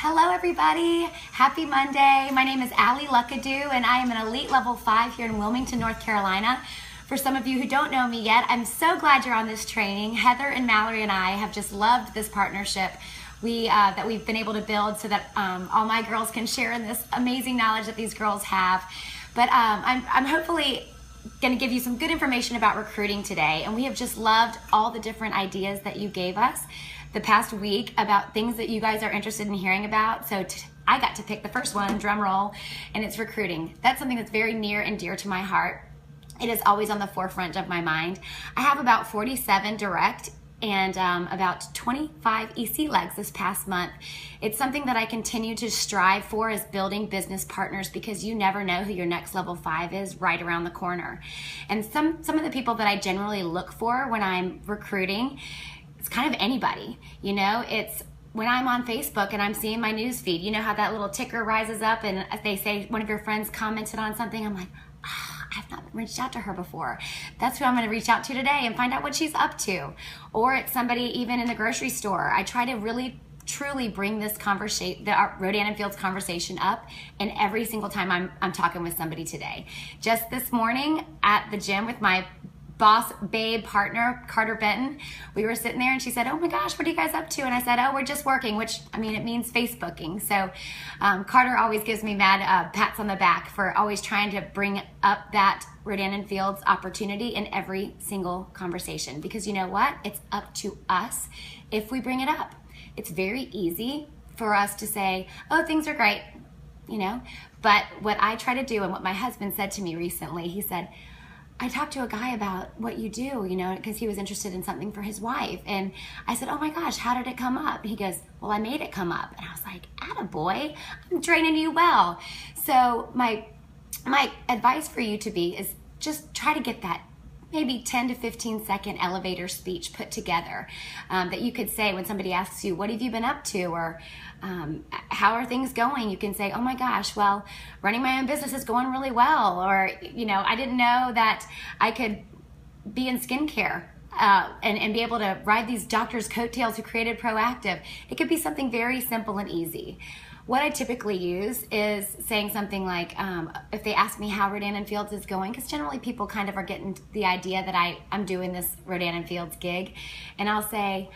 Hello everybody, happy Monday. My name is Alli and I am an Elite Level 5 here in Wilmington, North Carolina. For some of you who don't know me yet, I'm so glad you're on this training. Heather and Mallory and I have just loved this partnership that we've been able to build so that all my girls can share in this amazing knowledge that these girls have. But I'm hopefully going to give you some good information about recruiting today, and we have just loved all the different ideas that you gave us the past week about things that you guys are interested in hearing about. So I got to pick the first one, drum roll, and it's recruiting. That's something that's very near and dear to my heart. It is always on the forefront of my mind. I have about 47 direct and about 25 EC legs this past month. It's something that I continue to strive for, is building business partners, because you never know who your next level 5 is right around the corner. And some of the people that I generally look for when I'm recruiting, it's kind of anybody. You know, it's when I'm on Facebook and I'm seeing my news feed, you know how that little ticker rises up and they say one of your friends commented on something, I'm like, I've not reached out to her before. That's who I'm going to reach out to today and find out what she's up to. Or it's somebody even in the grocery store. I try to really truly bring this conversation, the Rodan and Fields conversation up, and every single time I'm talking with somebody today. Just this morning at the gym with my boss babe partner, Carter Benton, we were sitting there and she said, oh my gosh, what are you guys up to? And I said, oh, we're just working, which, I mean, it means Facebooking. So Carter always gives me mad pats on the back for always trying to bring up that Rodan and Fields opportunity in every single conversation. Because you know what? It's up to us if we bring it up. It's very easy for us to say, oh, things are great, you know? But what I try to do, and what my husband said to me recently, he said, I talked to a guy about what you do, you know, because he was interested in something for his wife. And I said, oh my gosh, how did it come up? And he goes, well, I made it come up. And I was like, attaboy, I'm training you well. So my advice for you to be is just try to get that maybe 10 to 15 second elevator speech put together that you could say when somebody asks you, what have you been up to? Or how are things going? You can say, oh my gosh, well, running my own business is going really well. Or, you know, I didn't know that I could be in skincare and be able to ride these doctors' coattails who created Proactive. It could be something very simple and easy. What I typically use is saying something like, if they ask me how Rodan and Fields is going, because generally people kind of are getting the idea that I'm doing this Rodan and Fields gig, and I'll say,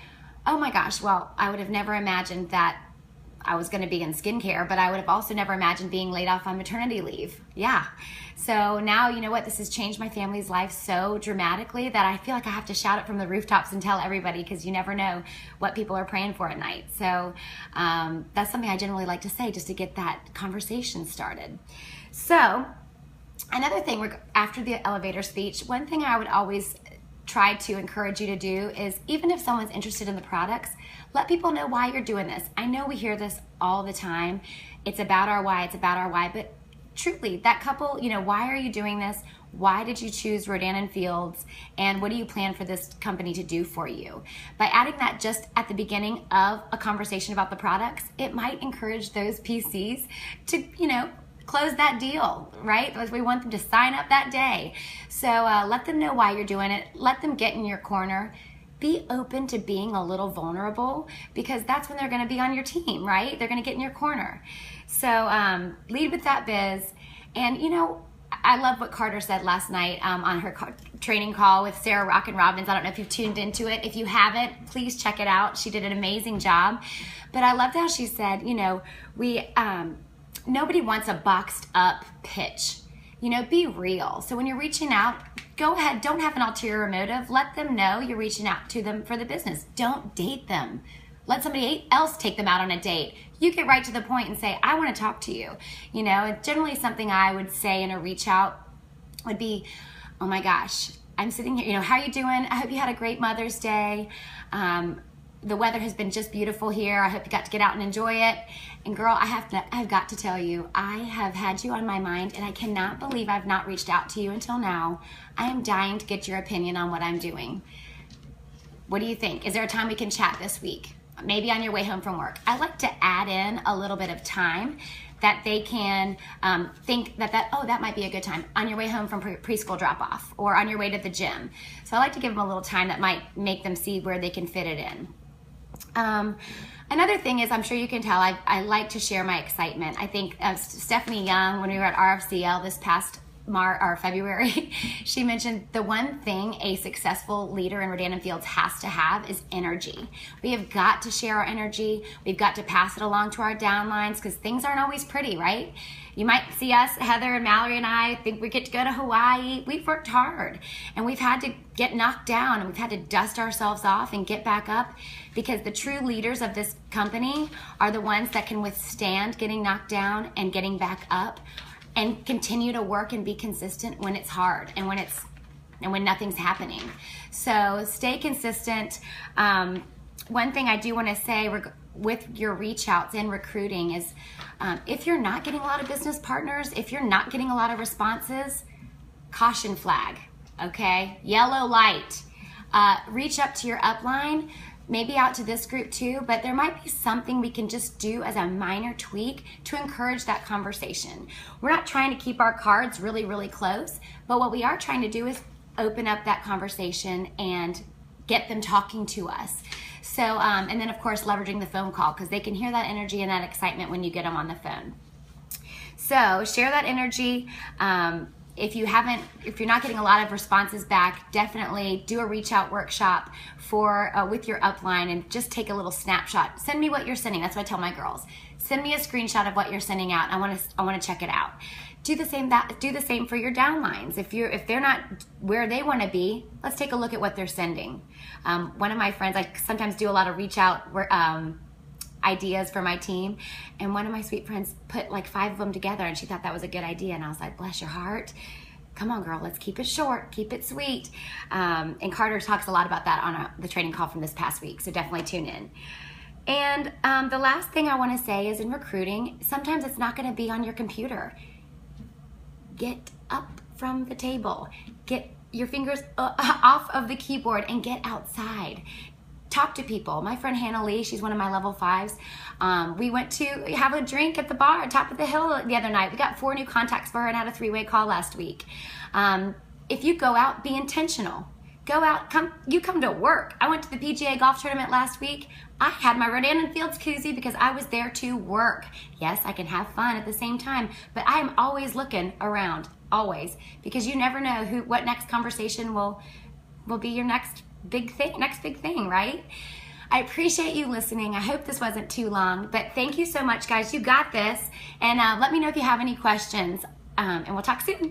oh my gosh, well, I would have never imagined that I was going to be in skincare, but I would have also never imagined being laid off on maternity leave. Yeah. So now, you know what? This has changed my family's life so dramatically that I feel like I have to shout it from the rooftops and tell everybody, because you never know what people are praying for at night. So that's something I generally like to say just to get that conversation started. So another thing, after the elevator speech, one thing I would always try to encourage you to do is, even if someone's interested in the products, let people know why you're doing this. I know we hear this all the time. It's about our why, it's about our why, but truly, that couple, you know, why are you doing this? Why did you choose Rodan and Fields? And what do you plan for this company to do for you? By adding that just at the beginning of a conversation about the products, it might encourage those PCs to, you know, close that deal, right? Because we want them to sign up that day. So let them know why you're doing it. Let them get in your corner. Be open to being a little vulnerable, because that's when they're going to be on your team, right? They're going to get in your corner. So lead with that biz. And, you know, I love what Carter said last night on her training call with Sarah Rockin' Robbins. I don't know if you've tuned into it. If you haven't, please check it out. She did an amazing job. But I loved how she said, you know, nobody wants a boxed up pitch. You know, be real. So when you're reaching out, go ahead, don't have an ulterior motive. Let them know you're reaching out to them for the business. Don't date them. Let somebody else take them out on a date. You get right to the point and say, I want to talk to you. You know, generally something I would say in a reach out would be, oh my gosh, I'm sitting here, you know, how are you doing? I hope you had a great Mother's Day. The weather has been just beautiful here. I hope you got to get out and enjoy it. And girl, I've got to tell you, I have had you on my mind, and I cannot believe I've not reached out to you until now. I am dying to get your opinion on what I'm doing. What do you think? Is there a time we can chat this week? Maybe on your way home from work. I like to add in a little bit of time that they can think that might be a good time on your way home from preschool drop-off or on your way to the gym. So I like to give them a little time that might make them see where they can fit it in. Another thing is, I'm sure you can tell, I like to share my excitement. I think Stephanie Young, when we were at RFCL this past February, she mentioned the one thing a successful leader in Rodan and Fields has to have is energy. We have got to share our energy. We've got to pass it along to our downlines, because things aren't always pretty, right? You might see us, Heather and Mallory and I, think we get to go to Hawaii. We've worked hard, and we've had to get knocked down, and we've had to dust ourselves off and get back up, because the true leaders of this company are the ones that can withstand getting knocked down and getting back up, and continue to work and be consistent when it's hard and when nothing's happening. So stay consistent. One thing I do want to say with your reach outs in recruiting is, if you're not getting a lot of business partners, if you're not getting a lot of responses, caution flag, okay? Yellow light. Reach up to your upline, maybe out to this group too, but there might be something we can just do as a minor tweak to encourage that conversation. We're not trying to keep our cards really, really close, but what we are trying to do is open up that conversation and get them talking to us. So, and then of course, leveraging the phone call, because they can hear that energy and that excitement when you get them on the phone. So share that energy. If you're not getting a lot of responses back, definitely do a reach out workshop with your upline and just take a little snapshot. Send me what you're sending. That's what I tell my girls. Send me a screenshot of what you're sending out. I want to check it out. Do the same for your downlines. If they're not where they want to be, let's take a look at what they're sending. One of my friends, I sometimes do a lot of reach out ideas for my team, and one of my sweet friends put like 5 of them together, and she thought that was a good idea, and I was like, bless your heart, come on girl, let's keep it short, keep it sweet. And Carter talks a lot about that on the training call from this past week, so definitely tune in. And the last thing I want to say is, in recruiting, sometimes it's not going to be on your computer. Get up from the table, get your fingers off of the keyboard and get outside. Talk to people. My friend Hannah Lee, she's one of my level 5s. We went to have a drink at the bar, top of the hill the other night. We got 4 new contacts for her and had a 3-way call last week. If you go out, be intentional. Go out, come to work. I went to the PGA golf tournament last week. I had my Rodan and Fields koozie because I was there to work. Yes, I can have fun at the same time, but I am always looking around, always, because you never know what next conversation will be your next big thing, right? I appreciate you listening. I hope this wasn't too long, but thank you so much, guys. You got this. And let me know if you have any questions, and we'll talk soon.